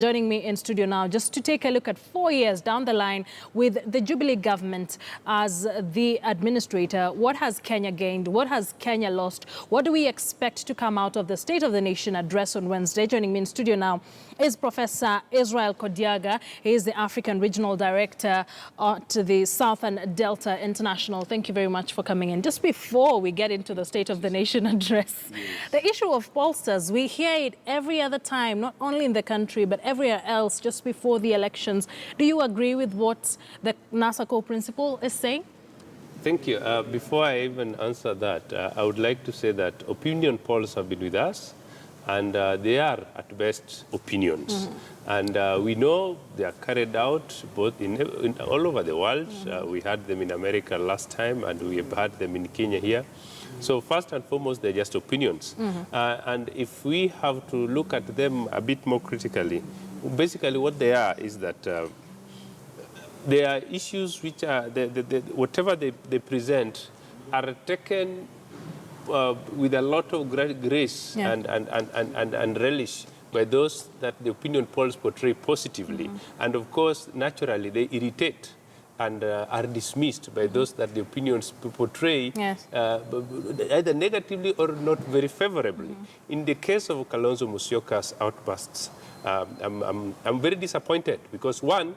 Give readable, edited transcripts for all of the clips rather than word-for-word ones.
Joining me in studio now just to take a look at 4 years down the line with the Jubilee government as the administrator. What has Kenya gained? What has Kenya lost? What do we expect to come out of the State of the Nation address on Wednesday? Joining me in studio now is Professor Israel Kodiaga. He is the African Regional Director at the Southern Delta International. Thank you very much for coming in. Just before we get into the State of the Nation address, the issue of pollsters, we hear it every other time, not only in the country, but everywhere else just before the elections. Do you agree with what the NASACO principal is saying? Thank you. Before I even answer that, I would like to say that opinion polls have been with us, and they are at best opinions. And we know they are carried out both in all over the world. We had them in America last time, and we have had them in Kenya here. So first and foremost, they're just opinions. And if we have to look at them a bit more critically, basically what they are is that they are issues which are, whatever they present are taken with a lot of grace and relish by those that the opinion polls portray positively. And of course, naturally, they irritate and are dismissed by those that the opinions portray either negatively or not very favorably. In the case of Kalonzo Musyoka's outbursts, I'm very disappointed because, one,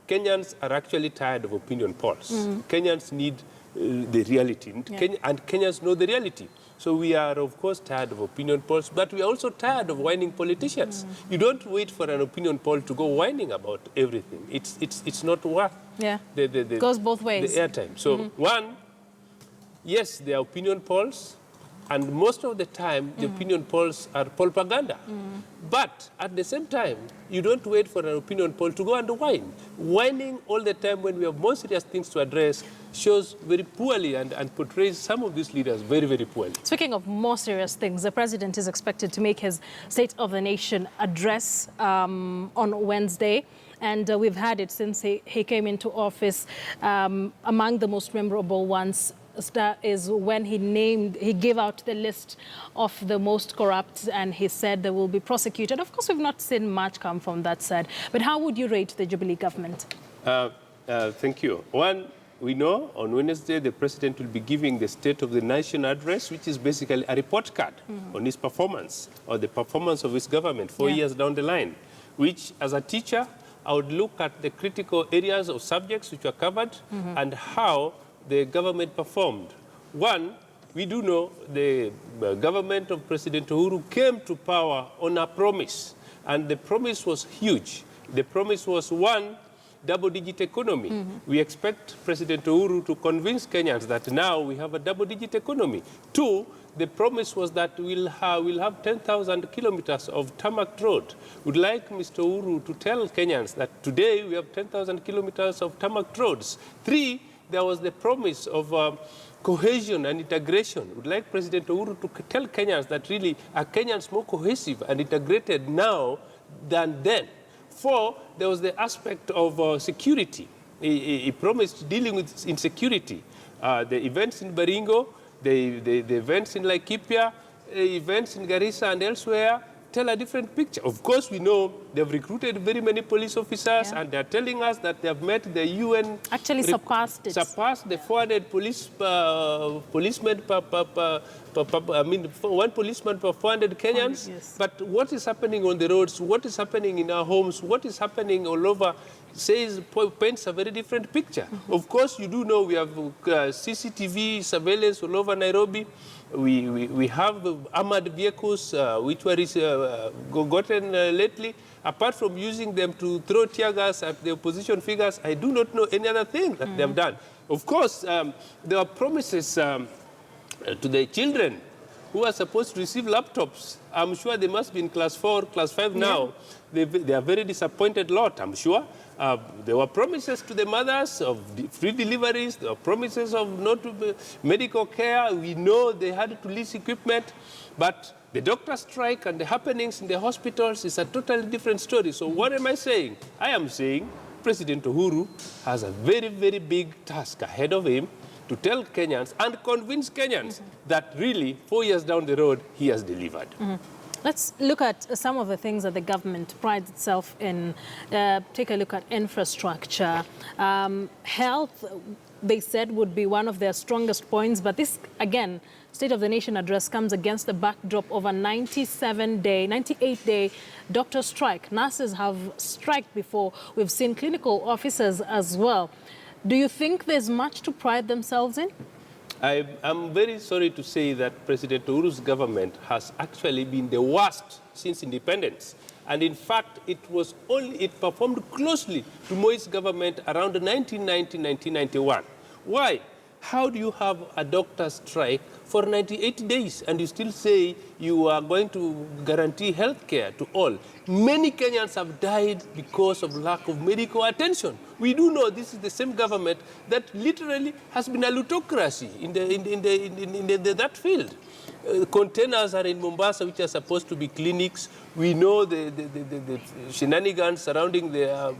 Kenyans are actually tired of opinion polls. Kenyans need the reality, and Kenyans know the reality. So we are, of course, tired of opinion polls, but we are also tired of whining politicians. You don't wait for an opinion poll to go whining about everything. It's not worth it goes both ways. The airtime. So one, yes, there are opinion polls, and most of the time, the opinion polls are propaganda. But at the same time, you don't wait for an opinion poll to go and whine. Whining all the time when we have more serious things to address shows very poorly and portrays some of these leaders very, very poorly. Speaking of more serious things, the president is expected to make his State of the Nation address on Wednesday. And we've had it since he came into office. Among the most memorable ones is when he gave out the list of the most corrupt, and he said they will be prosecuted. Of course, we've not seen much come from that side. But how would you rate the Jubilee government? Thank you. One, we know on Wednesday the president will be giving the State of the Nation address, which is basically a report card on his performance or the performance of his government 4 years down the line, which as a teacher, I would look at the critical areas of subjects which were covered and how the government performed. One, we do know the government of President Uhuru came to power on a promise, and the promise was huge. The promise was, one, double-digit economy. We expect President Uhuru to convince Kenyans that now we have a double-digit economy. Two, the promise was that we'll have 10,000 kilometers of tarmac road. We'd like Mr. Uhuru to tell Kenyans that today we have 10,000 kilometers of tarmac roads. Three, there was the promise of cohesion and integration. We'd like President Uhuru to tell Kenyans that really are Kenyans more cohesive and integrated now than then. Four, there was the aspect of security. He promised dealing with insecurity. The events in Baringo, the events in Laikipia, events in Garissa and elsewhere tell a different picture. Of course, we know they've recruited very many police officers, and they're telling us that they've met the UN. Actually surpassed it. Surpassed the 400 policemen one policeman per 400 Kenyans. But what is happening on the roads, what is happening in our homes, what is happening all over, paints a very different picture. Of course, you do know we have CCTV surveillance all over Nairobi. We have armored vehicles which were gotten lately. Apart from using them to throw tear gas at the opposition figures, I do not know any other thing that they have done. Of course, there are promises to the children who are supposed to receive laptops. I'm sure they must be in class 4, class 5 now. They are very disappointed lot, I'm sure. There were promises to the mothers of free deliveries. There were promises of medical care. We know they had to lease equipment. But the doctor strike and the happenings in the hospitals is a totally different story. So what am I saying? I am saying President Uhuru has a very, very big task ahead of him to tell Kenyans and convince Kenyans that really 4 years down the road, he has delivered. Let's look at some of the things that the government prides itself in. Take a look at infrastructure. Health, they said, would be one of their strongest points. But this, again, State of the Nation address comes against the backdrop of a 98-day doctor strike. Nurses have striked before. We've seen clinical officers as well. Do you think there's much to pride themselves in? I'm very sorry to say that President Uhuru's government has actually been the worst since independence. And in fact, it performed closely to Moi's government around 1990-1991. Why? How do you have a doctor strike for 98 days and you still say you are going to guarantee health care to all? Many Kenyans have died because of lack of medical attention. We do know this is the same government that literally has been a plutocracy in that field. Containers are in Mombasa, which are supposed to be clinics. We know the shenanigans surrounding the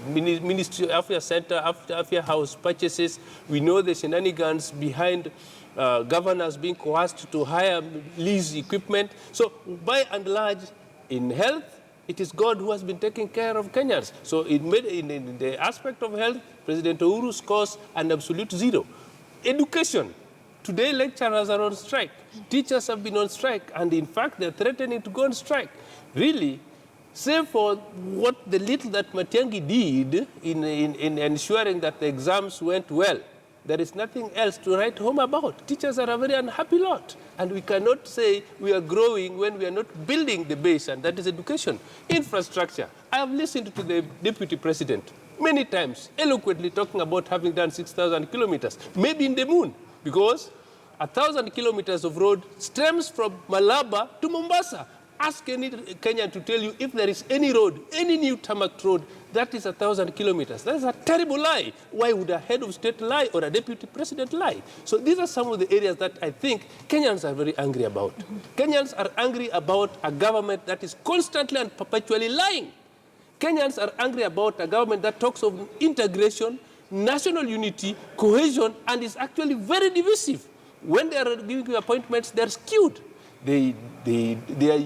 Ministry of Affairs Center, Affairs House purchases. We know the shenanigans behind governors being coerced to hire lease equipment. So by and large, in health, it is God who has been taking care of Kenyans. So in the aspect of health, President Uhuru scores an absolute zero. Education. Today, lecturers are on strike. Teachers have been on strike, and in fact, they're threatening to go on strike. Really, save for what the little that Matiang'i did in ensuring that the exams went well, there is nothing else to write home about. Teachers are a very unhappy lot, and we cannot say we are growing when we are not building the base, and that is education. Infrastructure. I have listened to the Deputy President many times, eloquently talking about having done 6,000 kilometers, maybe in the moon. Because 1,000 kilometers of road stems from Malaba to Mombasa. Ask any Kenyan to tell you if there is any road, any new tarmac road, that is 1,000 kilometers. That is a terrible lie. Why would a head of state lie or a deputy president lie? So these are some of the areas that I think Kenyans are very angry about. Kenyans are angry about a government that is constantly and perpetually lying. Kenyans are angry about a government that talks of integration, national unity, cohesion, and is actually very divisive. When they are giving you appointments, they're skewed. They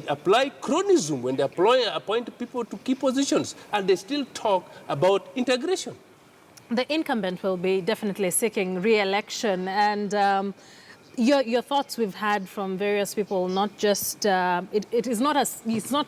apply chronism when they appoint people to key positions, and they still talk about integration. The incumbent will be definitely seeking re-election, and your thoughts we've had from various people, not just, it's not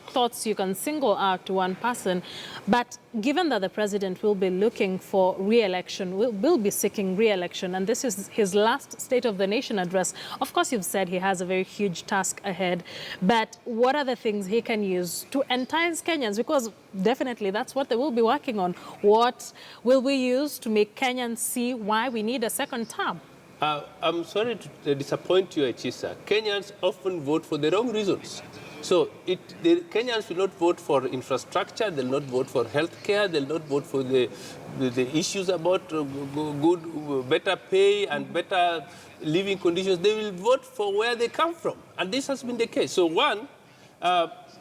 thoughts you can single out to one person, but given that the president will be looking for re-election, will be seeking re-election, and this is his last State of the Nation address. Of course, you've said he has a very huge task ahead, but what are the things he can use to entice Kenyans? Because definitely that's what they will be working on. What will we use to make Kenyans see why we need a second term? I'm sorry to disappoint you, Achisa. Kenyans often vote for the wrong reasons. So the Kenyans will not vote for infrastructure, they'll not vote for health care, they'll not vote for the issues about better pay and better living conditions. They will vote for where they come from. And this has been the case. So one,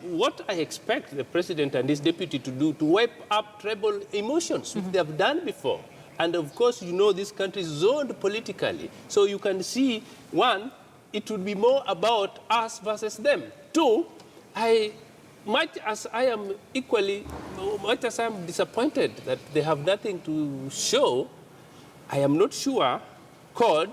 what I expect the president and his deputy to do to wipe up tribal emotions, which they have done before. And of course, you know, this country is zoned politically. So you can see, one, it would be more about us versus them. Two, much as I am disappointed that they have nothing to show, I am not sure CORD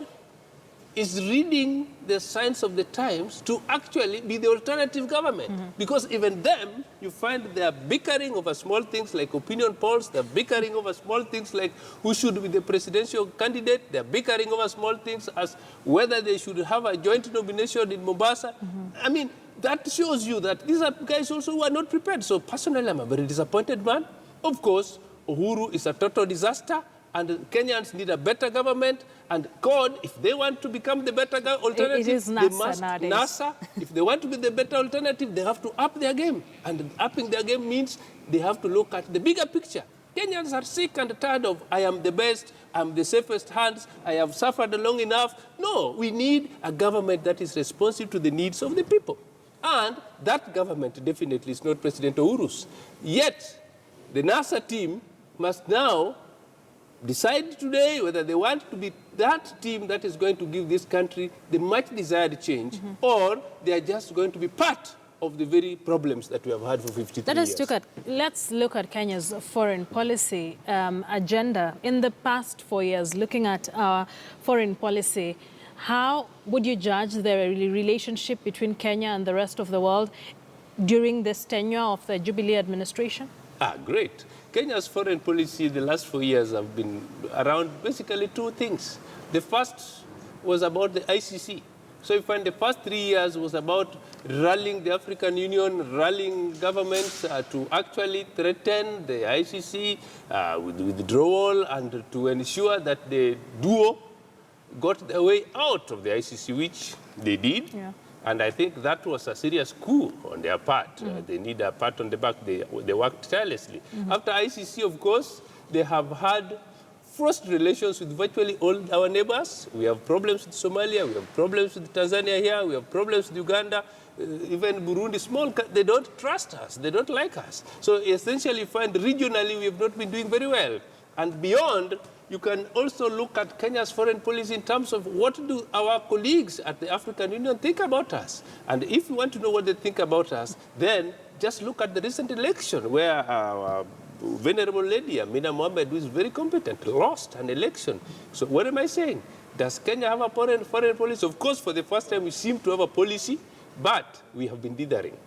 is reading the signs of the times to actually be the alternative government. Because even them, you find they are bickering over small things like opinion polls, they're bickering over small things like who should be the presidential candidate, they're bickering over small things as whether they should have a joint nomination in Mombasa. I mean, that shows you that these are guys also who are not prepared. So personally, I'm a very disappointed man. Of course, Uhuru is a total disaster, and Kenyans need a better government. And CORD, if they want to become the better alternative, it is NASA they must, nowadays. NASA, if they want to be the better alternative, they have to up their game. And upping their game means they have to look at the bigger picture. Kenyans are sick and tired of, I am the best, I'm the safest hands, I have suffered long enough. No, we need a government that is responsive to the needs of the people. And that government definitely is not President Uhuru's. Yet, the NASA team must now decide today whether they want to be that team that is going to give this country the much desired change, or they are just going to be part of the very problems that we have had for 53 years. Let's look at Kenya's foreign policy agenda. In the past 4 years, looking at our foreign policy, how would you judge the relationship between Kenya and the rest of the world during this tenure of the Jubilee administration? Great. Kenya's foreign policy the last 4 years have been around basically two things. The first was about the ICC. So you find the first 3 years was about rallying the African Union, rallying governments to actually threaten the ICC with withdrawal and to ensure that the duo got their way out of the ICC, which they did. Yeah. And I think that was a serious coup on their part. They need a pat on the back. They worked tirelessly. After ICC, of course, they have had forced relations with virtually all our neighbors. We have problems with Somalia. We have problems with Tanzania here. We have problems with Uganda. Even Burundi, small, they don't trust us. They don't like us. So essentially, you find regionally, we have not been doing very well. And beyond, you can also look at Kenya's foreign policy in terms of what do our colleagues at the African Union think about us. And if you want to know what they think about us, then just look at the recent election where our venerable lady, Amina Mohamed, who is very competent, lost an election. So what am I saying? Does Kenya have a foreign policy? Of course, for the first time, we seem to have a policy, but we have been dithering.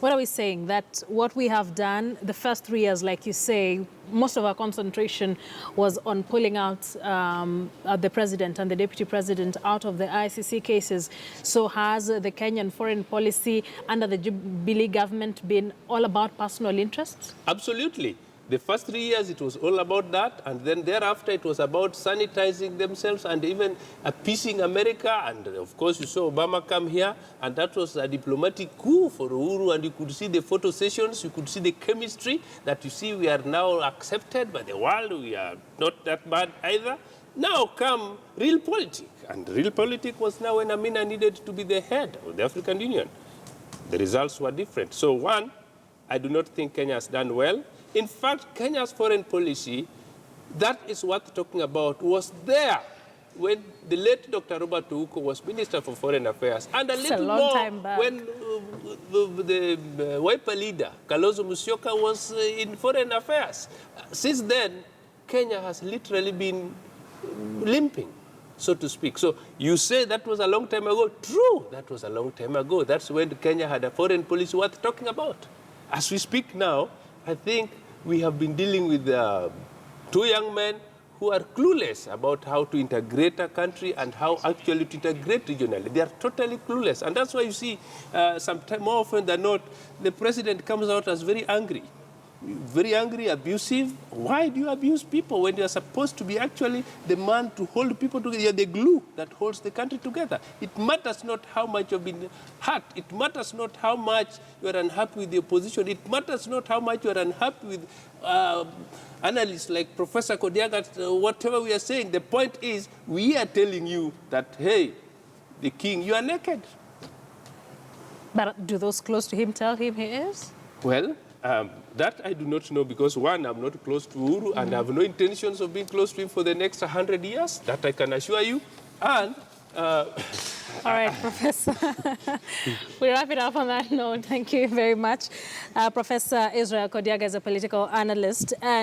What are we saying? That what we have done the first 3 years, like you say, most of our concentration was on pulling out the president and the deputy president out of the ICC cases. So has the Kenyan foreign policy under the Jubilee government been all about personal interests? Absolutely. The first 3 years, it was all about that. And then thereafter, it was about sanitizing themselves and even appeasing America. And of course, you saw Obama come here. And that was a diplomatic coup for Uhuru. And you could see the photo sessions. You could see the chemistry that you see we are now accepted by the world. We are not that bad either. Now come real politics. And real politics was now when Amina needed to be the head of the African Union. The results were different. So one, I do not think Kenya has done well. In fact, Kenya's foreign policy, that is worth talking about, was there when the late Dr. Robert Ouko was Minister for Foreign Affairs. And a little more when the Wiper leader, Kalonzo Musyoka, was in Foreign Affairs. Since then, Kenya has literally been limping, so to speak. So you say that was a long time ago. True, that was a long time ago. That's when Kenya had a foreign policy worth talking about. As we speak now, I think we have been dealing with two young men who are clueless about how to integrate a country and how actually to integrate regionally. They are totally clueless. And that's why you see, sometimes more often than not, the president comes out as very angry, abusive. Why do you abuse people when you are supposed to be actually the man to hold people together? You're the glue that holds the country together. It matters not how much you've been hurt. It matters not how much you are unhappy with the opposition. It matters not how much you are unhappy with analysts like Professor Kodiaga, whatever we are saying. The point is, we are telling you that, hey, the king, you are naked. But do those close to him tell him he is? Well, that I do not know because, one, I'm not close to Uhuru and I have no intentions of being close to him for the next 100 years. That I can assure you. And all right, Professor. We wrap it up on that note. Thank you very much. Professor Israel Kodiaga is a political analyst. And